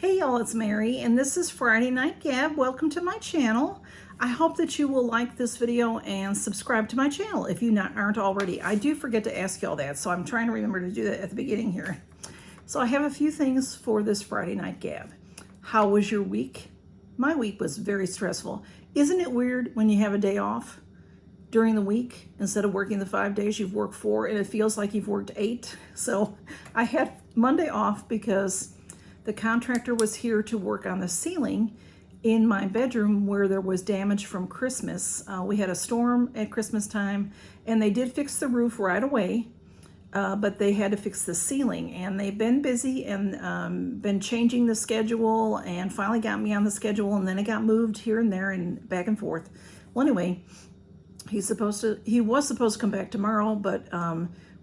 Hey y'all, it's Mary, and this is Friday Night Gab. Welcome to my channel. I hope that you will like this video and subscribe to my channel if you aren't already. I do forget to ask y'all that, so I'm trying to remember to do that at the beginning here. So I have a few things for this Friday Night Gab. How was your week? My week was very stressful. Isn't it weird when you have a day off during the week? Instead of working the 5 days, you've worked 4, and it feels like you've worked 8. So I had Monday off because the contractor was here to work on the ceiling in my bedroom where there was damage from Christmas. We had a storm at Christmas time, and they did fix the roof right away, but they had to fix the ceiling, and they've been busy and been changing the schedule and finally got me on the schedule, and then it got moved here and there and back and forth. Well, anyway, he was supposed to come back tomorrow, but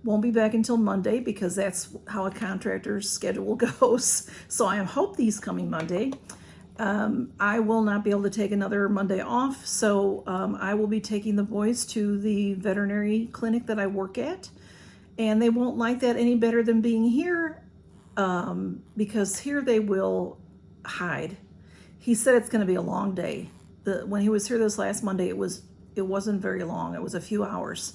won't be back until Monday because that's how a contractor's schedule goes. So I hope he's coming Monday. I will not be able to take another Monday off, so I will be taking the boys to the veterinary clinic that I work at, and they won't like that any better than being here because here they will hide. He said it's going to be a long day. When he was here this last Monday, it wasn't very long. It was a few hours.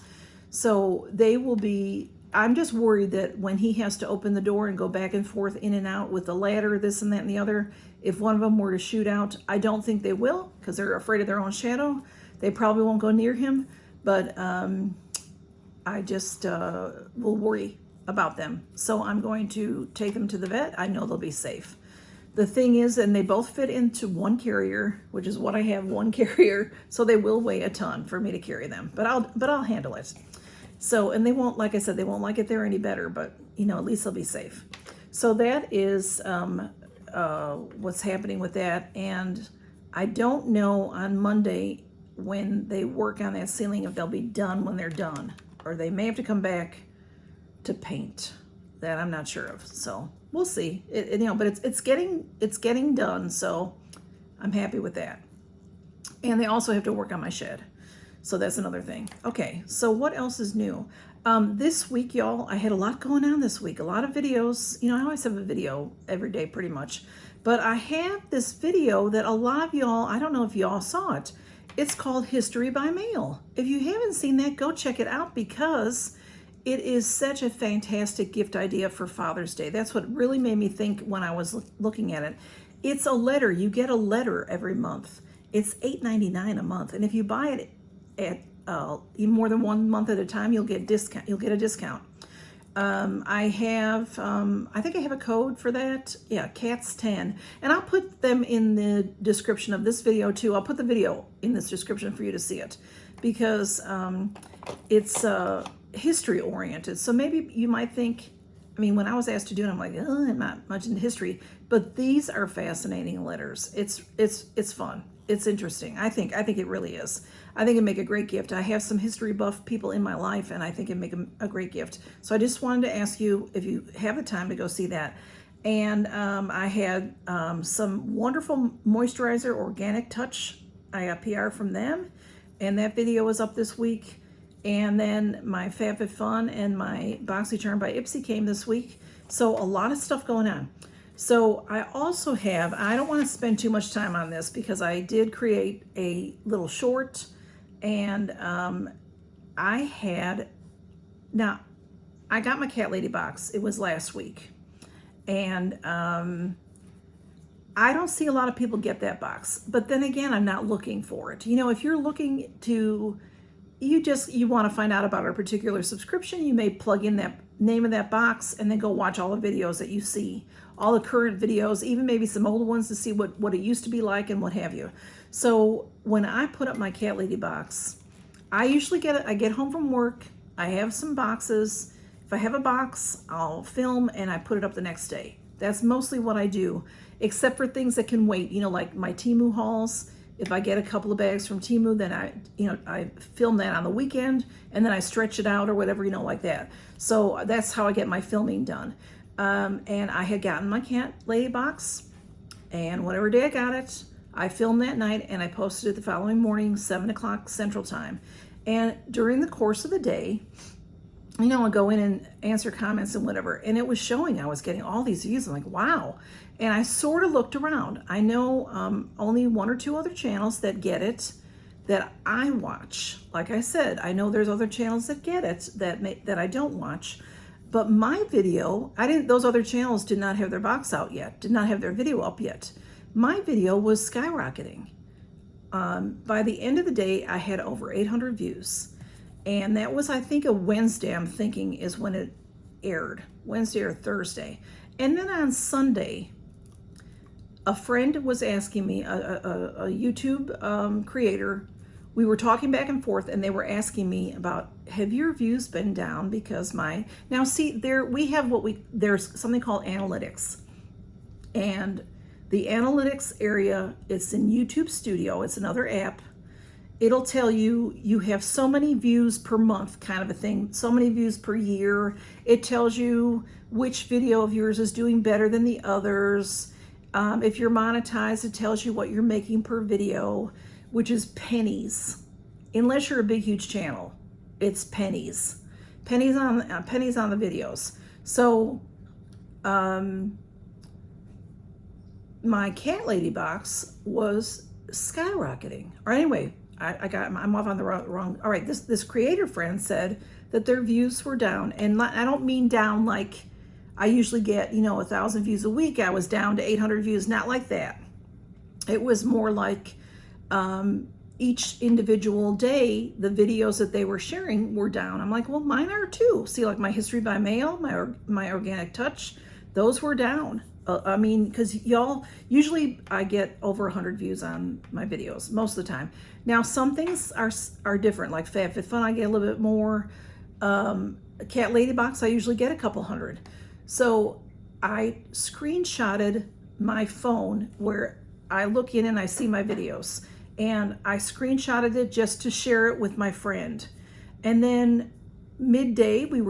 So they will be, I'm just worried that when he has to open the door and go back and forth in and out with the ladder, this and that and the other, if one of them were to shoot out, I don't think they will because they're afraid of their own shadow. They probably won't go near him, but I just will worry about them. So I'm going to take them to the vet. I know they'll be safe. The thing is, and they both fit into one carrier, which is what I have, one carrier, so they will weigh a ton for me to carry them, but I'll handle it. So, and they won't, like I said, they won't like it there any better, but you know, at least they'll be safe. So that is what's happening with that. And I don't know on Monday when they work on that ceiling if they'll be done when they're done, or they may have to come back to paint. That I'm not sure of. So we'll see. You know, but it's getting done. So I'm happy with that. And they also have to work on my shed. So that's another thing. Okay, so what else is new? This week, y'all, I had a lot going on this week. A lot of videos. You know, I always have a video every day pretty much. But I have this video that a lot of y'all, I don't know if y'all saw it. It's called History by Mail. If you haven't seen that, go check it out because it is such a fantastic gift idea for Father's Day. That's what really made me think when I was looking at it. It's a letter. You get a letter every month. It's $8.99 a month. And if you buy it at more than 1 month at a time, you'll get discount. You'll get a discount. I think I have a code for that. Yeah, CATS10. And I'll put them in the description of this video too. I'll put the video in this description for you to see it because it's history oriented. So maybe you might think, I mean, when I was asked to do it, I'm like, oh, I'm not much into history, but these are fascinating letters. It's fun. It's interesting. I think it really is. I think it'd make a great gift. I have some history buff people in my life, and I think it'd make a great gift. So I just wanted to ask you if you have the time to go see that. And I had some wonderful moisturizer, Organic Touch. I got PR from them, and that video was up this week. And then my Fab Fit Fun and my Boxycharm by Ipsy came this week. So a lot of stuff going on. So I also have, I don't want to spend too much time on this because I did create a little short, and I got my CatLady Box. It was last week. And I don't see a lot of people get that box. But then again, I'm not looking for it. You know, if you're looking to, you want to find out about a particular subscription, you may plug in that name of that box and then go watch all the videos that you see, all the current videos, even maybe some old ones to see what it used to be like and what have you. So when I put up my CatLady Box, I usually I get home from work, I have some boxes. If I have a box, I'll film and I put it up the next day. That's mostly what I do, except for things that can wait, you know, like my Temu hauls. If I get a couple of bags from Temu, then I film that on the weekend and then I stretch it out or whatever, you know, like that. So that's how I get my filming done. And I had gotten my CatLady Box, and whatever day I got it, I filmed that night and I posted it the following morning, 7 o'clock Central Time. And during the course of the day, you know, I go in and answer comments and whatever, and it was showing I was getting all these views. I'm like, wow. And I sort of looked around. I know only 1 or 2 other channels that get it that I watch. Like I said, I know there's other channels that get it that I don't watch. But my video, those other channels did not have their box out yet, did not have their video up yet. My video was skyrocketing. By the end of the day, I had over 800 views. And that was, I think, a Wednesday, I'm thinking, is when it aired, Wednesday or Thursday. And then on Sunday, a friend was asking me, a YouTube creator, we were talking back and forth, and they were asking me about, have your views been down because now see, there's something called analytics. And the analytics area, it's in YouTube Studio, it's another app. It'll tell you, you have so many views per month, kind of a thing, so many views per year. It tells you which video of yours is doing better than the others. If you're monetized, it tells you what you're making per video, which is pennies. Unless you're a big, huge channel, it's pennies. Pennies on the videos. So, my CatLady Box was skyrocketing. Or anyway, I'm off on the wrong. All right, this creator friend said that their views were down, and I don't mean down like I usually get, 1,000 views a week. I was down to 800 views, not like that. It was more like each individual day, the videos that they were sharing were down. I'm like, well, mine are too. See, like my history by mail, my organic touch, those were down. I mean, because usually I get over 100 views on my videos most of the time. Now, some things are different, like Fab Fit Fun, I get a little bit more. CatLady Box, I usually get a couple hundred. So I screenshotted my phone where I look in and I see my videos. And I screenshotted it just to share it with my friend. And then midday, we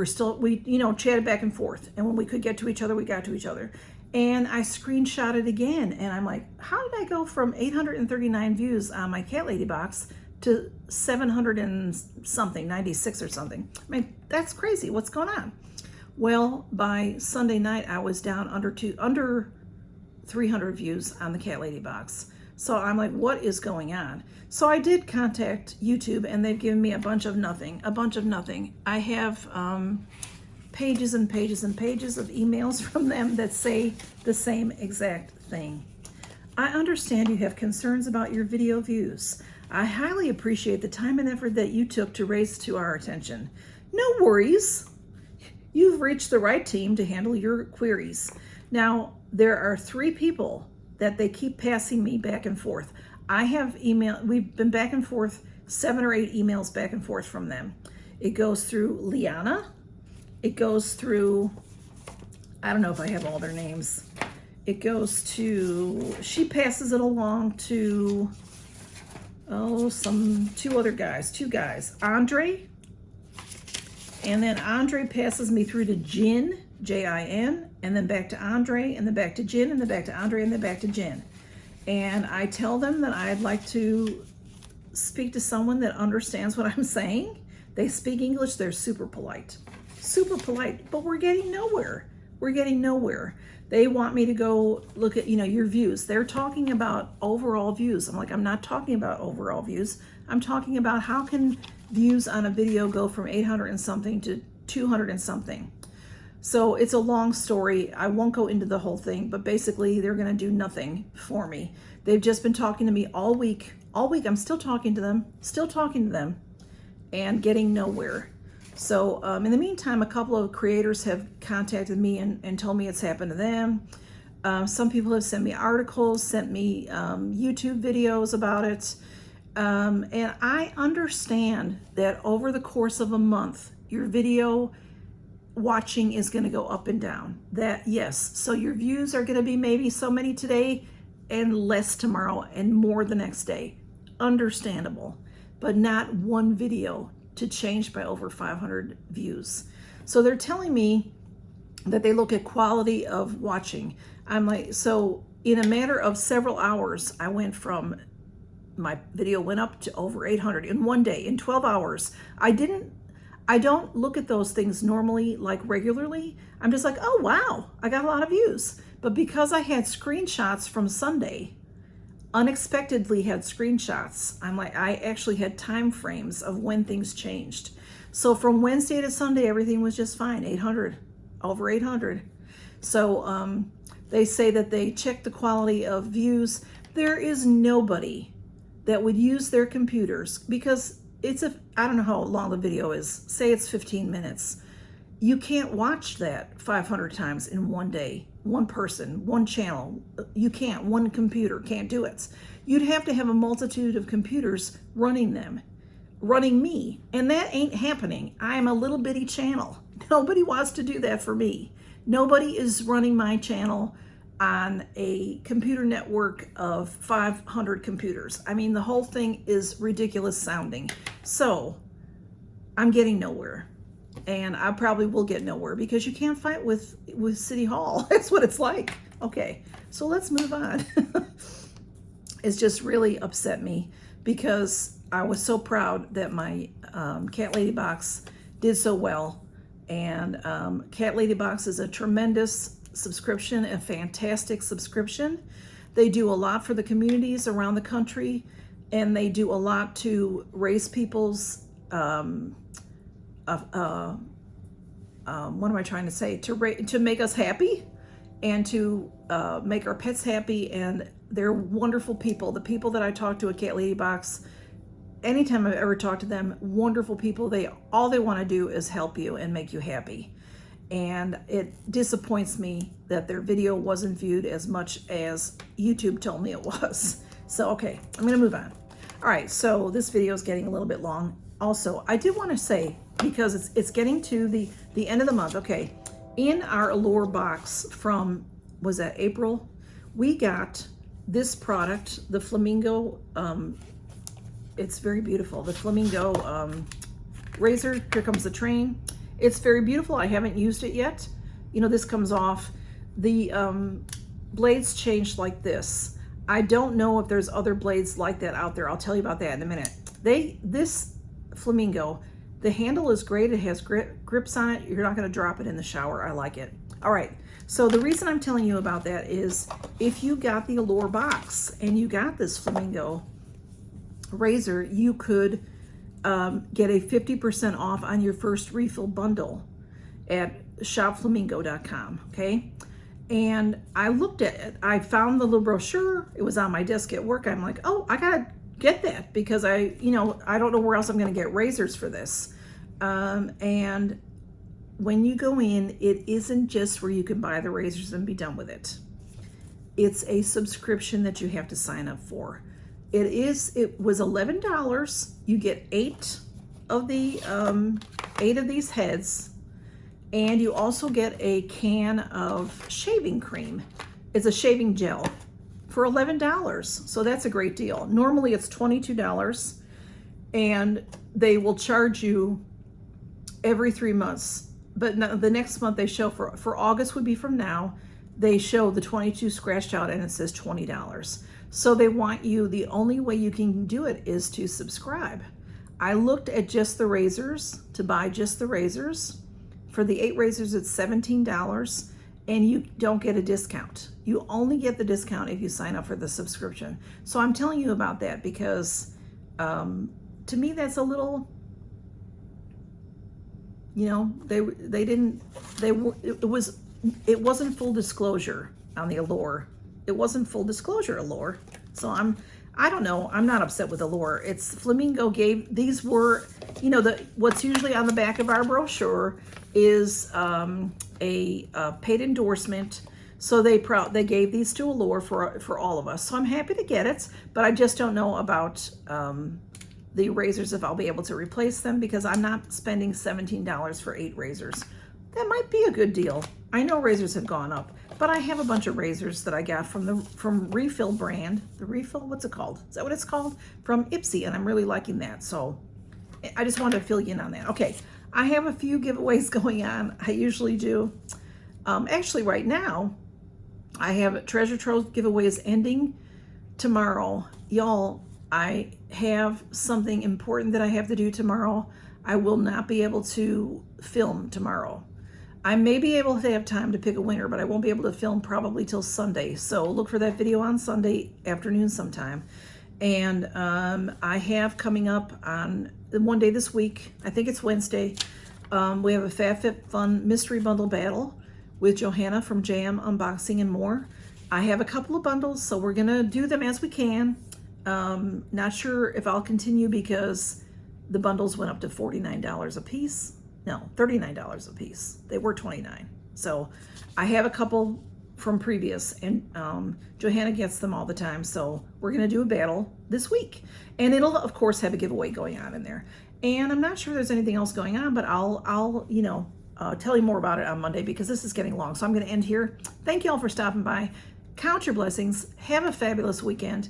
chatted back and forth. And when we could get to each other, we got to each other. And I screenshotted again, and I'm like, how did I go from 839 views on my CatLady Box to 700 and something, 96 or something? I mean, that's crazy. What's going on? Well, by Sunday night, I was down under 300 views on the CatLady Box. So I'm like, what is going on? So I did contact YouTube, and they've given me a bunch of nothing. I have pages and pages and pages of emails from them that say the same exact thing. I understand you have concerns about your video views. I highly appreciate the time and effort that you took to raise to our attention. No worries. You've reached the right team to handle your queries. Now, there are 3 people that they keep passing me back and forth. We've been back and forth, 7 or 8 emails back and forth from them. It goes through Liana. It goes through, I don't know if I have all their names. It goes to, she passes it along to, 2 guys, Andre, and then Andre passes me through to Jin, J-I-N, and then back to Andre, and then back to Jin, and then back to Andre, and then back to Jin. And I tell them that I'd like to speak to someone that understands what I'm saying. They speak English, they're super polite, but we're getting nowhere. They want me to go look at, your views. They're talking about overall views. I'm like, I'm not talking about overall views. I'm talking about how can views on a video go from 800 and something to 200 and something. So it's a long story. I won't go into the whole thing, but basically they're going to do nothing for me. They've just been talking to me all week. I'm still talking to them and getting nowhere. So in the meantime, a couple of creators have contacted me and told me it's happened to them. Some people have sent me articles, sent me YouTube videos about it. And I understand that over the course of a month, your video watching is going to go up and down. That, yes, so your views are going to be maybe so many today and less tomorrow and more the next day. Understandable, but not one video to change by over 500 views. So they're telling me that they look at quality of watching. I'm like, so in a matter of several hours, I went from, my video went up to over 800 in one day, in 12 hours. I don't look at those things normally, like regularly. I'm just like, oh wow, I got a lot of views. But because I had screenshots from Sunday, unexpectedly had screenshots, I'm like, I actually had time frames of when things changed. So from Wednesday to Sunday, everything was just fine. 800, over 800. So they say that they check the quality of views. There is nobody that would use their computers, because I don't know how long the video is. Say it's 15 minutes. You can't watch that 500 times in one day. One person, one channel. You can't. One computer can't do it. You'd have to have a multitude of computers running them, running me. And that ain't happening. I'm a little bitty channel. Nobody wants to do that for me. Nobody is running my channel on a computer network of 500 computers. I mean, the whole thing is ridiculous sounding. So I'm getting nowhere. And I probably will get nowhere, because you can't fight with City Hall. That's what it's like. Okay, so let's move on. It's just really upset me, because I was so proud that my CatLady Box did so well. And CatLady Box is a tremendous subscription, a fantastic subscription. They do a lot for the communities around the country, and they do a lot to raise people's what am I trying to say? To make us happy, and to make our pets happy. And they're wonderful people. The people that I talk to at CatLady Box, anytime I've ever talked to them, wonderful people. All they want to do is help you and make you happy. And it disappoints me that their video wasn't viewed as much as YouTube told me it was. So, okay, I'm gonna move on. All right, so this video is getting a little bit long. Also, I did want to say, because it's getting to the end of the month. Okay, in our Allure box from, was that April? We got this product, the Flamingo. It's very beautiful. The Flamingo razor. Here comes the train. It's very beautiful. I haven't used it yet. You know, this comes off. The blades changed like this. I don't know if there's other blades like that out there. I'll tell you about that in a minute. This Flamingo, the handle is great. It has grips on it. You're not going to drop it in the shower. I like it. All right. So the reason I'm telling you about that is, if you got the Allure box and you got this Flamingo razor, you could get a 50% off on your first refill bundle at shopflamingo.com. Okay. And I looked at it. I found the little brochure. It was on my desk at work. I'm like, oh, I gotta get that, because I don't know where else I'm gonna get razors for this. And when you go in, it isn't just where you can buy the razors and be done with it. It's a subscription that you have to sign up for. It was $11. You get 8 of these heads, and you also get a can of shaving cream. It's a shaving gel for $11. So that's a great deal. Normally it's $22, and they will charge you every 3 months. But the next month they show for August would be from now. They show the 22 scratched out, and it says $20. So they want you, the only way you can do it is to subscribe. I looked at just the razors, to buy just the razors. For the 8 razors, it's $17, and you don't get a discount. You only get the discount if you sign up for the subscription. So I'm telling you about that because to me, that's a little, it wasn't full disclosure on the Allure. It wasn't full disclosure Allure. So I don't know. I'm not upset with Allure. It's Flamingo these were, what's usually on the back of our brochure is a paid endorsement. So they gave these to Allure for all of us. So I'm happy to get it, but I just don't know about the razors, if I'll be able to replace them, because I'm not spending $17 for 8 razors. That might be a good deal. I know razors have gone up, but I have a bunch of razors that I got from Refill brand. The Refill, what's it called? Is that what it's called? From Ipsy, and I'm really liking that. So I just wanted to fill you in on that. Okay, I have a few giveaways going on. I usually do. Actually, right now, I have treasure trove giveaways ending tomorrow. Y'all, I have something important that I have to do tomorrow. I will not be able to film tomorrow. I may be able to have time to pick a winner, but I won't be able to film probably till Sunday. So look for that video on Sunday afternoon sometime. And I have coming up on one day this week, I think it's Wednesday, we have a Fab Fit Fun mystery bundle battle with Johanna from JAM Unboxing and More. I have a couple of bundles, so we're gonna do them as we can. Not sure if I'll continue because the bundles went up to $49 a piece. No, $39 a piece. They were $29. So I have a couple from previous, and Johanna gets them all the time. So we're gonna do a battle this week. And it'll of course have a giveaway going on in there. And I'm not sure there's anything else going on, but I'll you know, tell you more about it on Monday because this is getting long. So I'm gonna end here. Thank you all for stopping by. Count your blessings. Have a fabulous weekend.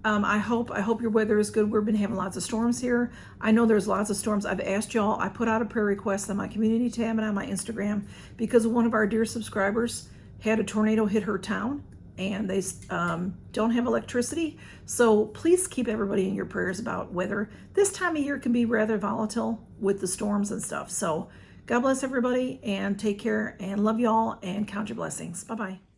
I hope your weather is good. We've been having lots of storms here. I know there's lots of storms. I've asked y'all, I put out a prayer request on my community tab and on my Instagram because one of our dear subscribers had a tornado hit her town and they don't have electricity. So please keep everybody in your prayers about weather. This time of year can be rather volatile with the storms and stuff. So God bless everybody and take care and love y'all and count your blessings. Bye-bye.